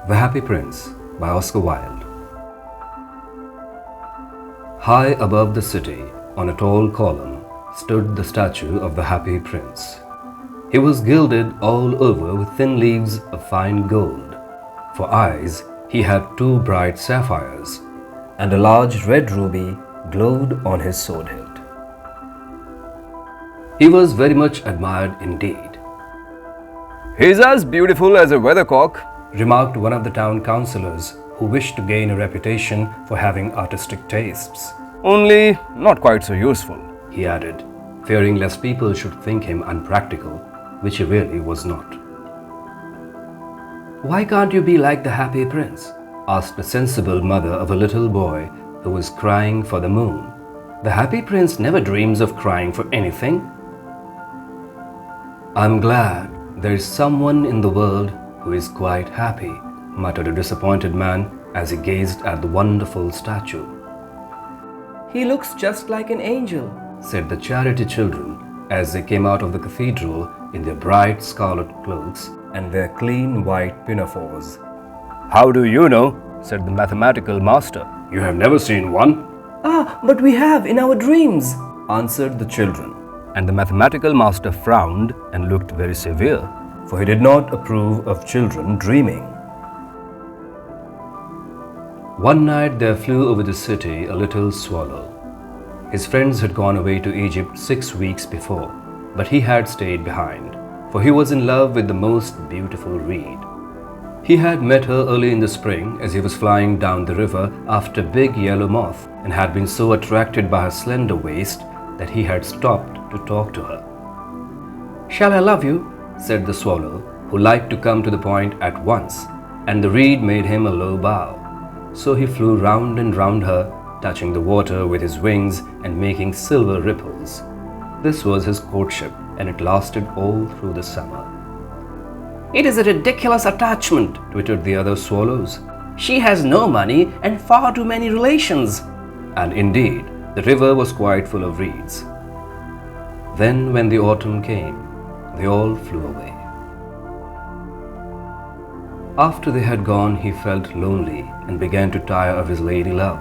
The Happy Prince by Oscar Wilde. High above the city, on a tall column, stood the statue of the Happy Prince. He was gilded all over with thin leaves of fine gold. For eyes, he had 2 bright sapphires, and a large red ruby glowed on his sword hilt. He was very much admired indeed. "He's as beautiful as a weathercock," remarked one of the town councillors who wished to gain a reputation for having artistic tastes. "Only not quite so useful," he added, fearing lest people should think him unpractical, which he really was not. "Why can't you be like the Happy Prince?" asked the sensible mother of a little boy who was crying for the moon. "The Happy Prince never dreams of crying for anything." "I'm glad there is someone in the world who is quite happy," muttered a disappointed man as he gazed at the wonderful statue. "He looks just like an angel," said the charity children as they came out of the cathedral in their bright scarlet cloaks and their clean white pinafores. "How do you know?" said the mathematical master. "You have never seen one?" "Ah, but we have in our dreams," answered the children. And the mathematical master frowned and looked very severe, for he did not approve of children dreaming. One night there flew over the city a little swallow. His friends had gone away to Egypt 6 weeks before, but he had stayed behind, for he was in love with the most beautiful reed. He had met her early in the spring as he was flying down the river after big yellow moth, and had been so attracted by her slender waist that he had stopped to talk to her. "Shall I love you?" said the swallow, who liked to come to the point at once, and the reed made him a low bow. So he flew round and round her, touching the water with his wings and making silver ripples. This was his courtship, and it lasted all through the summer. "It is a ridiculous attachment," twittered the other swallows. "She has no money and far too many relations." And indeed, the river was quite full of reeds. Then, when the autumn came, they all flew away. After they had gone, he felt lonely and began to tire of his lady love.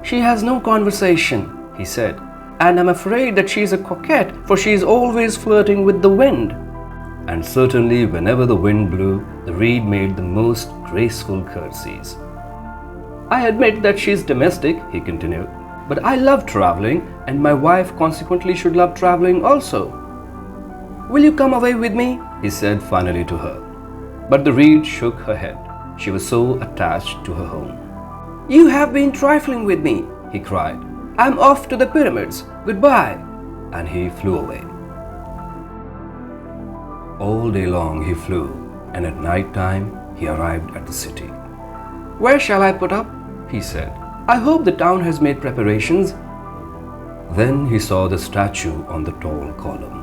"She has no conversation," he said, "and I'm afraid that she is a coquette, for she is always flirting with the wind." And certainly, whenever the wind blew, the reed made the most graceful curtsies. "I admit that she is domestic," he continued, "but I love traveling, and my wife consequently should love traveling also. Will you come away with me?" he said finally to her. But the reed shook her head. She was so attached to her home. "You have been trifling with me," he cried. "I'm off to the pyramids. Goodbye." And he flew away. All day long he flew, and at night time he arrived at the city. "Where shall I put up?" he said. "I hope the town has made preparations." Then he saw the statue on the tall column.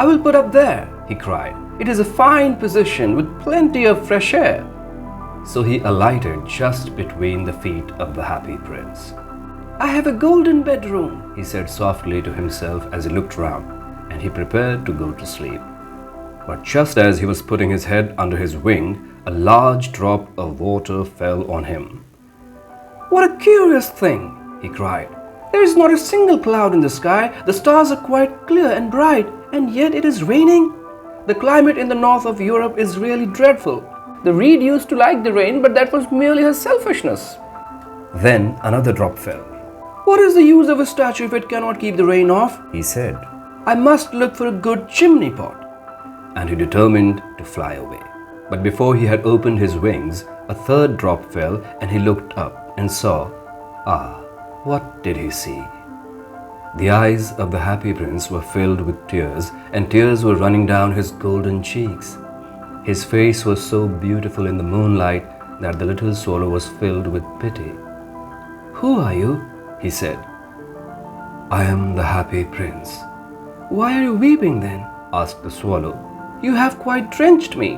"I will put up there," he cried. "It is a fine position with plenty of fresh air." So he alighted just between the feet of the Happy Prince. "I have a golden bedroom," he said softly to himself as he looked round, and he prepared to go to sleep. But just as he was putting his head under his wing, a large drop of water fell on him. "What a curious thing!" he cried. "There is not a single cloud in the sky, the stars are quite clear and bright, and yet it is raining. The climate in the north of Europe is really dreadful. The reed used to like the rain, but that was merely her selfishness." Then another drop fell. "What is the use of a statue if it cannot keep the rain off?" he said. "I must look for a good chimney pot." And he determined to fly away. But before he had opened his wings, a third drop fell, and he looked up and saw, what did he see? The eyes of the Happy Prince were filled with tears, and tears were running down his golden cheeks. His face was so beautiful in the moonlight that the little swallow was filled with pity. "Who are you?" he said. "I am the Happy Prince." "Why are you weeping then?" asked the swallow. "You have quite drenched me."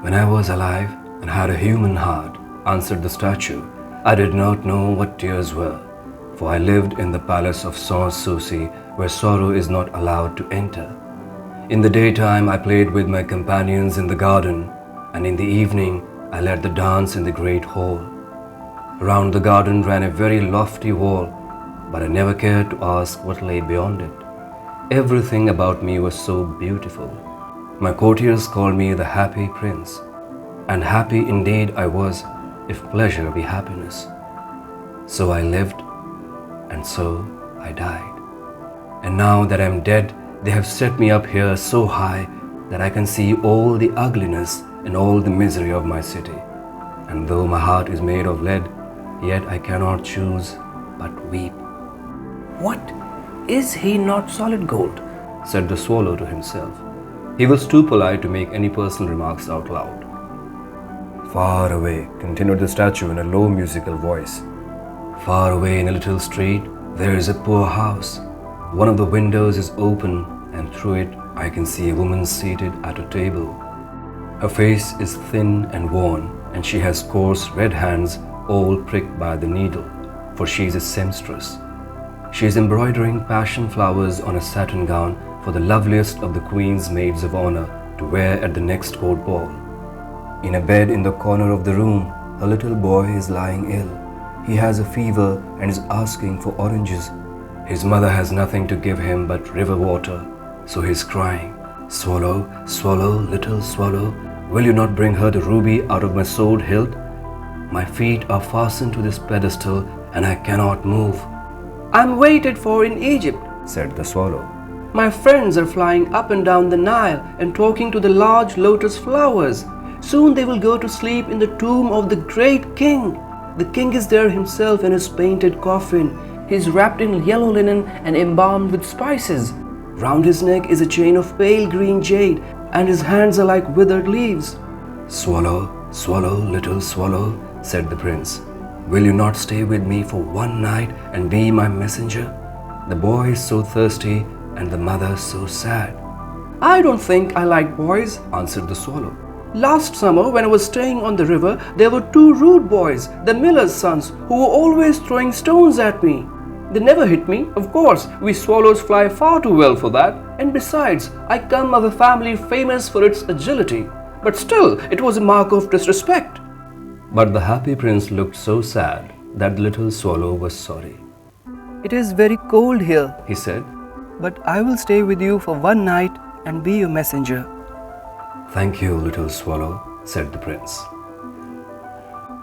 "When I was alive and had a human heart," answered the statue, "I did not know what tears were, for I lived in the palace of Sans Souci, where sorrow is not allowed to enter. In the daytime I played with my companions in the garden, and in the evening I led the dance in the great hall. Round the garden ran a very lofty wall, but I never cared to ask what lay beyond it. Everything about me was so beautiful. My courtiers called me the happy prince, and happy indeed I was, if pleasure be happiness. So I lived, and so I died. And now that I am dead, they have set me up here so high that I can see all the ugliness and all the misery of my city. And though my heart is made of lead, yet I cannot choose but weep. What? Is he not solid gold? Said the swallow to himself. He was too polite to make any personal remarks out loud. Far away, continued the statue in a low musical voice. Far away in a little street, there is a poor house. One of the windows is open, and through it I can see a woman seated at a table. Her face is thin and worn, and she has coarse red hands all pricked by the needle, for she is a seamstress. She is embroidering passion flowers on a satin gown for the loveliest of the queen's maids of honor to wear at the next court ball. In a bed in the corner of the room, a little boy is lying ill. He has a fever and is asking for oranges. His mother has nothing to give him but river water, so he is crying, "Swallow, swallow, little swallow, will you not bring her the ruby out of my sword hilt? My feet are fastened to this pedestal and I cannot move." I'm waited for in Egypt, said the swallow. My friends are flying up and down the Nile and talking to the large lotus flowers. Soon they will go to sleep in the tomb of the great king. The king is there himself in his painted coffin. He is wrapped in yellow linen and embalmed with spices. Round his neck is a chain of pale green jade, and his hands are like withered leaves. Swallow, swallow, little swallow, said the prince. Will you not stay with me for one night and be my messenger? The boy is so thirsty and the mother so sad. I don't think I like boys, answered the swallow. Last summer, when I was staying on the river, there were two rude boys, the miller's sons, who were always throwing stones at me. They never hit me, of course. We swallows fly far too well for that. And besides, I come of a family famous for its agility. But still, it was a mark of disrespect. But the happy prince looked so sad that the little swallow was sorry. It is very cold here, he said, but I will stay with you for one night and be your messenger. Thank you, little swallow, said the prince.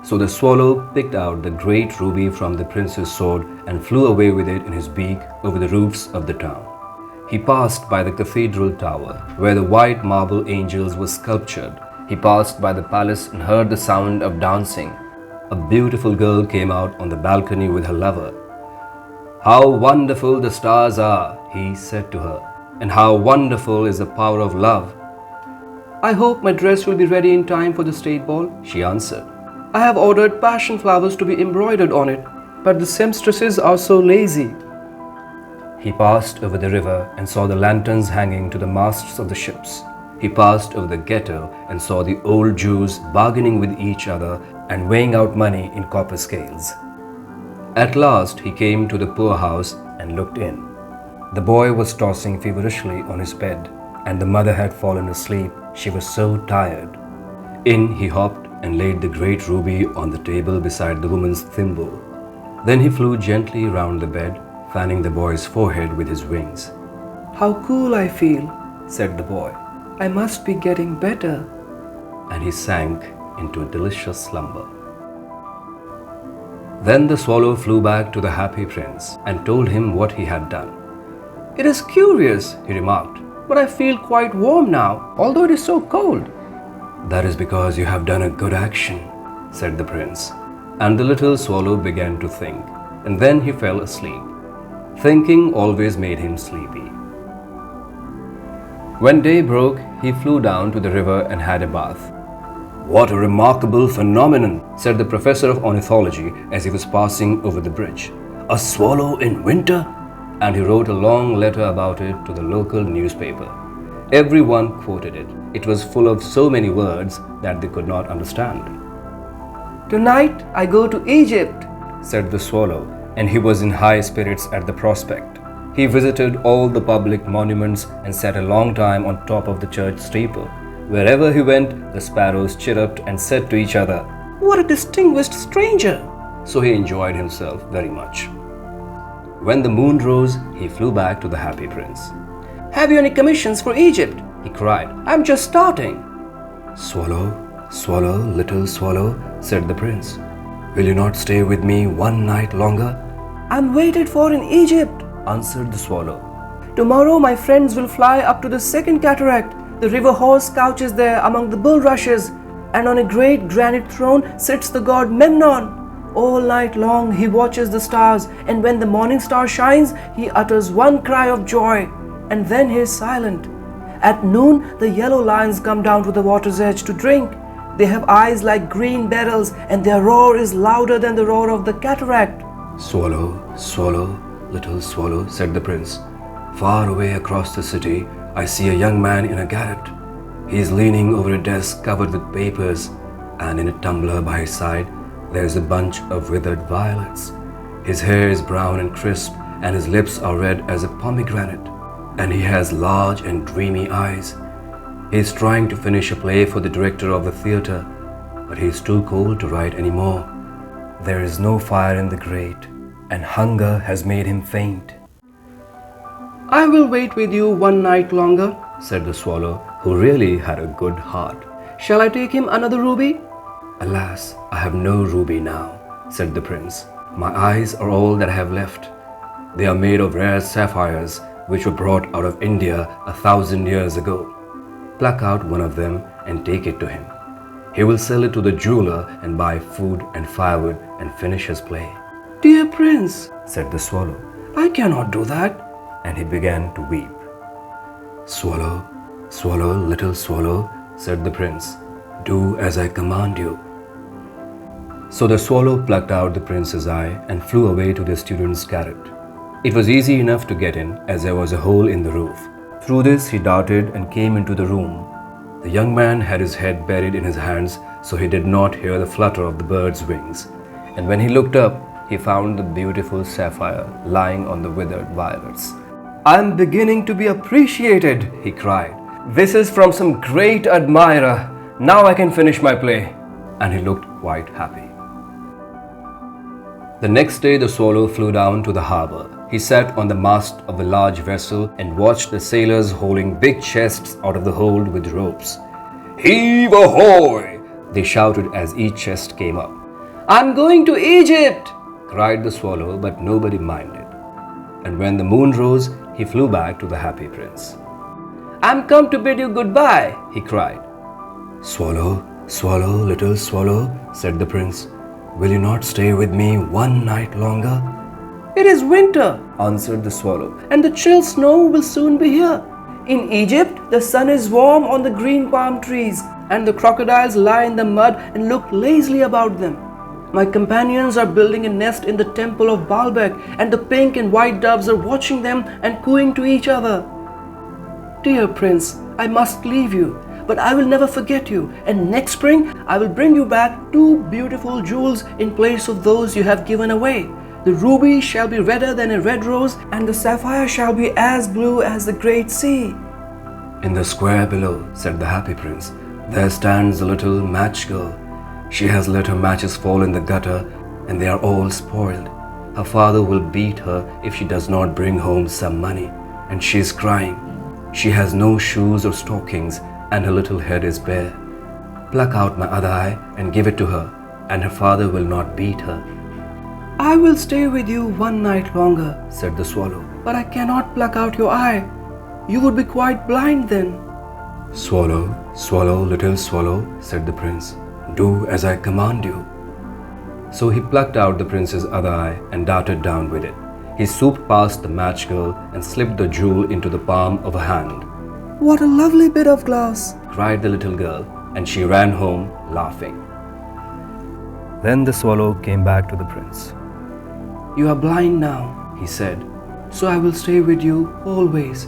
So the swallow picked out the great ruby from the prince's sword and flew away with it in his beak over the roofs of the town. He passed by the cathedral tower, where the white marble angels were sculptured. He passed by the palace and heard the sound of dancing. A beautiful girl came out on the balcony with her lover. How wonderful the stars are, he said to her, and how wonderful is the power of love. I hope my dress will be ready in time for the state ball, she answered. I have ordered passion flowers to be embroidered on it, but the seamstresses are so lazy. He passed over the river and saw the lanterns hanging to the masts of the ships. He passed over the ghetto and saw the old Jews bargaining with each other and weighing out money in copper scales. At last he came to the poor house and looked in. The boy was tossing feverishly on his bed, and the mother had fallen asleep. She was so tired. In he hopped and laid the great ruby on the table beside the woman's thimble. Then he flew gently round the bed, fanning the boy's forehead with his wings. How cool I feel, said the boy. I must be getting better. And he sank into a delicious slumber. Then the swallow flew back to the happy prince and told him what he had done. It is curious, he remarked, but I feel quite warm now, although it is so cold. That is because you have done a good action, said the prince. And the little swallow began to think, and then he fell asleep. Thinking always made him sleepy. When day broke, he flew down to the river and had a bath. What a remarkable phenomenon, said the professor of ornithology as he was passing over the bridge. A swallow in winter? And he wrote a long letter about it to the local newspaper. Everyone quoted it. It was full of so many words that they could not understand. Tonight I go to Egypt, said the swallow, and he was in high spirits at the prospect. He visited all the public monuments and sat a long time on top of the church steeple. Wherever he went, the sparrows chirruped and said to each other, "What a distinguished stranger!" so he enjoyed himself very much. When the moon rose, he flew back to the happy prince. "Have you any commissions for Egypt?" he cried. "I'm just starting." "Swallow, swallow, little swallow," said the prince. "Will you not stay with me one night longer?" "I'm waited for in Egypt," answered the swallow. "Tomorrow my friends will fly up to the second cataract. The river horse couches there among the bulrushes, and on a great granite throne sits the god Memnon. All night long he watches the stars, and when the morning star shines, he utters one cry of joy, and then he is silent. At noon, the yellow lions come down to the water's edge to drink. They have eyes like green beryls, and their roar is louder than the roar of the cataract." "Swallow, swallow, little swallow," said the prince. "Far away across the city, I see a young man in a garret. He is leaning over a desk covered with papers, and in a tumbler by his side, there is a bunch of withered violets. His hair is brown and crisp, and his lips are red as a pomegranate, and he has large and dreamy eyes. He is trying to finish a play for the director of the theatre, but he is too cold to write any more. There is no fire in the grate, and hunger has made him faint." "I will wait with you one night longer," said the swallow, who really had a good heart. "Shall I take him another ruby?" "Alas, I have no ruby now," said the prince. "My eyes are all that I have left. They are made of rare sapphires, which were brought out of India 1,000 years ago. Pluck out one of them and take it to him. He will sell it to the jeweler and buy food and firewood and finish his play." "Dear prince," said the swallow, "I cannot do that." and he began to weep. "Swallow, swallow, little swallow," said the prince, "do as I command you." So the swallow plucked out the prince's eye and flew away to the student's garret. It was easy enough to get in, as there was a hole in the roof. Through this he darted and came into the room. The young man had his head buried in his hands, so he did not hear the flutter of the bird's wings. And when he looked up, he found the beautiful sapphire lying on the withered violets. "I'm beginning to be appreciated," he cried. "This is from some great admirer. Now I can finish my play." And he looked quite happy. The next day the swallow flew down to the harbor. He sat on the mast of a large vessel and watched the sailors hauling big chests out of the hold with ropes. "Heave ahoy!" they shouted as each chest came up. "I'm going to Egypt!" cried the swallow, but nobody minded. And when the moon rose, he flew back to the happy prince. "I'm come to bid you goodbye," he cried. "Swallow, swallow, little swallow," said the prince, "will you not stay with me one night longer?" "It is winter," answered the swallow, "and the chill snow will soon be here. In Egypt, the sun is warm on the green palm trees, and the crocodiles lie in the mud and look lazily about them. My companions are building a nest in the temple of Baalbek, and the pink and white doves are watching them and cooing to each other. Dear prince, I must leave you, but I will never forget you, and next spring I will bring you back 2 beautiful jewels in place of those you have given away. The ruby shall be redder than a red rose, and the sapphire shall be as blue as the great sea." "In the square below," said the happy prince, "there stands a little match girl. She has let her matches fall in the gutter, and they are all spoiled. Her father will beat her if she does not bring home some money, and she is crying. She has no shoes or stockings, and her little head is bare. Pluck out my other eye and give it to her, and her father will not beat her." "I will stay with you one night longer," said the swallow. "but I cannot pluck out your eye. You would be quite blind then." "Swallow, swallow, little swallow," said the prince, "do as I command you." So he plucked out the prince's other eye and darted down with it. He swooped past the match girl and slipped the jewel into the palm of a hand. "What a lovely bit of glass!" cried the little girl, and she ran home laughing. Then the swallow came back to the prince. "You are blind now," he said, "so I will stay with you always."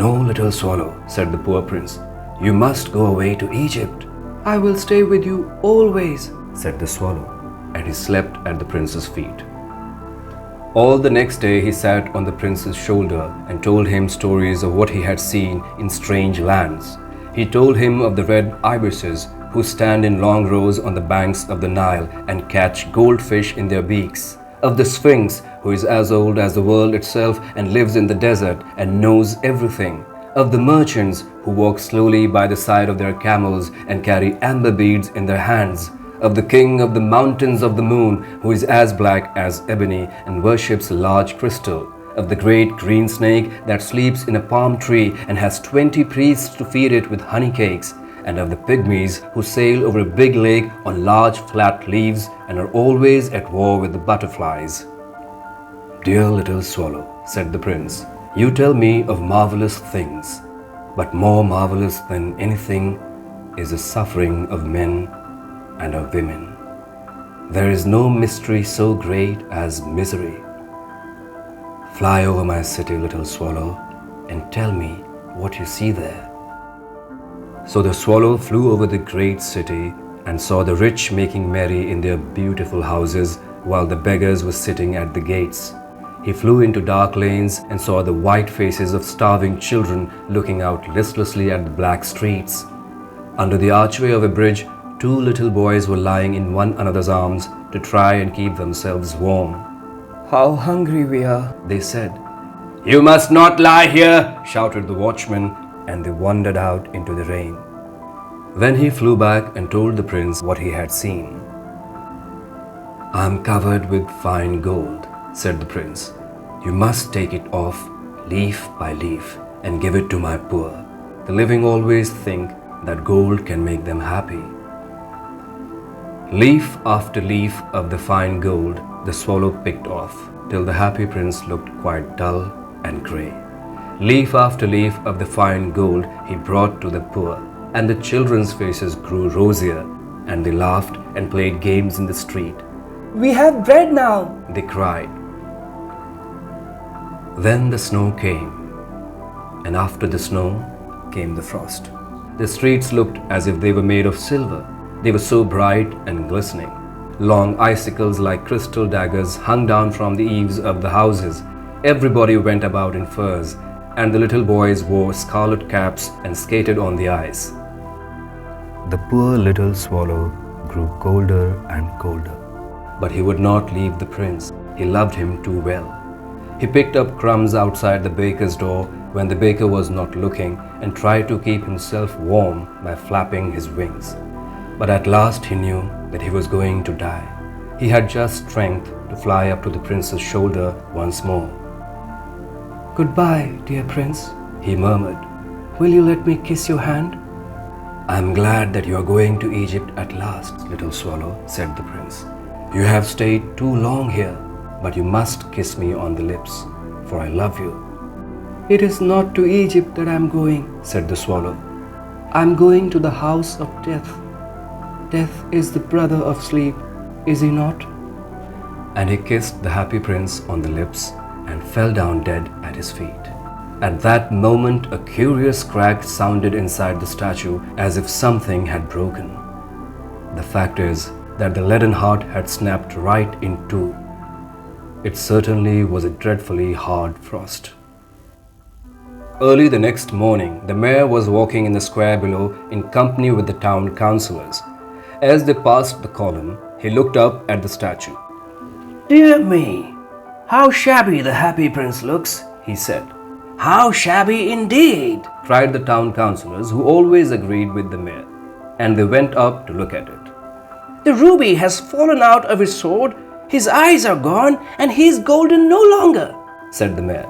"No, little swallow," said the poor prince. "You must go away to Egypt." "I will stay with you always," said the swallow, and he slept at the prince's feet. All the next day he sat on the prince's shoulder and told him stories of what he had seen in strange lands. He told him of the red ibises who stand in long rows on the banks of the Nile and catch goldfish in their beaks, of the Sphinx who is as old as the world itself and lives in the desert and knows everything, of the merchants who walk slowly by the side of their camels and carry amber beads in their hands, of the king of the mountains of the moon who is as black as ebony and worships a large crystal, of the great green snake that sleeps in a palm tree and has 20 priests to feed it with honey cakes, and of the pygmies who sail over a big lake on large flat leaves and are always at war with the butterflies. "Dear little swallow," said the prince, "you tell me of marvelous things, but more marvelous than anything is the suffering of men and of women. There is no mystery so great as misery. Fly over my city, little swallow, and tell me what you see there." So the swallow flew over the great city and saw the rich making merry in their beautiful houses while the beggars were sitting at the gates. He flew into dark lanes and saw the white faces of starving children looking out listlessly at the black streets. Under the archway of a bridge, 2 little boys were lying in one another's arms to try and keep themselves warm. How hungry we are, they said. "You must not lie here," shouted the watchman, and they wandered out into the rain. Then he flew back and told the prince what he had seen. "I am covered with fine gold," said the prince. "You must take it off leaf by leaf and give it to my poor. The living always think that gold can make them happy." Leaf after leaf of the fine gold the swallow picked off, till the happy prince looked quite dull and grey. Leaf after leaf of the fine gold he brought to the poor, and the children's faces grew rosier, and they laughed and played games in the street. "We have bread now," they cried. Then the snow came, and after the snow came the frost. The streets looked as if they were made of silver. They were so bright and glistening. Long icicles like crystal daggers hung down from the eaves of the houses. Everybody went about in furs, and the little boys wore scarlet caps and skated on the ice. The poor little swallow grew colder and colder. But he would not leave the prince. He loved him too well. He picked up crumbs outside the baker's door when the baker was not looking and tried to keep himself warm by flapping his wings. But at last he knew that he was going to die. He had just strength to fly up to the prince's shoulder once more. "Goodbye, dear prince," he murmured. "Will you let me kiss your hand?" "I am glad that you are going to Egypt at last, little swallow," said the prince. "You have stayed too long here, but you must kiss me on the lips, for I love you." "It is not to Egypt that I am going," said the swallow. "I am going to the house of death. Death is the brother of sleep, is he not?" And he kissed the happy prince on the lips and fell down dead at his feet. At that moment, a curious crack sounded inside the statue as if something had broken. The fact is that the leaden heart had snapped right in two. It certainly was a dreadfully hard frost. Early the next morning, the mayor was walking in the square below in company with the town councillors. As they passed the column, he looked up at the statue. "Dear me, how shabby the happy prince looks," he said. "How shabby indeed," cried the town councillors, who always agreed with the mayor, and they went up to look at it. "The ruby has fallen out of his sword, his eyes are gone, and he is golden no longer," said the mayor.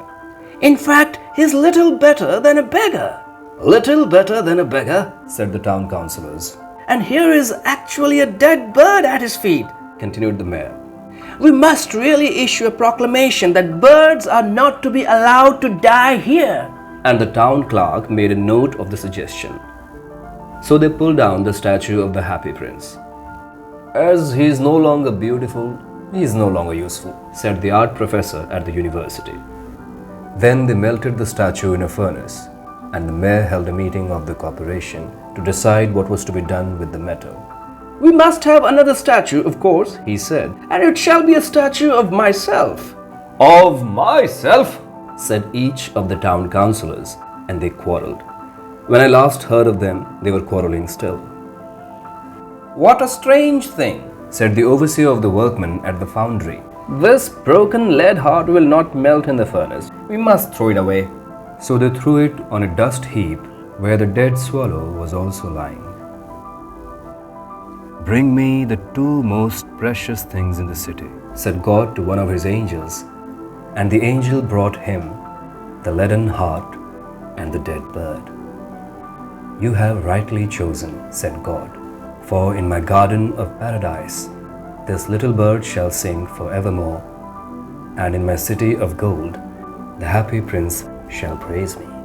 "In fact, he is little better than a beggar." "Little better than a beggar," said the town councillors. "And here is actually a dead bird at his feet," continued the mayor. "We must really issue a proclamation that birds are not to be allowed to die here." And the town clerk made a note of the suggestion. So they pulled down the statue of the happy prince. "As he is no longer beautiful, he is no longer useful," said the art professor at the university. Then they melted the statue in a furnace, and the mayor held a meeting of the corporation to decide what was to be done with the metal. "We must have another statue, of course," he said, "and it shall be a statue of myself." "Of myself?" said each of the town councillors, and they quarrelled. When I last heard of them, they were quarreling still. What a strange thing, Said the overseer of the workmen at the foundry. this broken lead heart will not melt in the furnace. We must throw it away. So they threw it on a dust heap where the dead swallow was also lying. Bring me the two most precious things in the city, said God to one of his angels. And the angel brought him the leaden heart and the dead bird. You have rightly chosen, said God, for in my garden of paradise this little bird shall sing forevermore, and in my city of gold the happy prince shall praise me.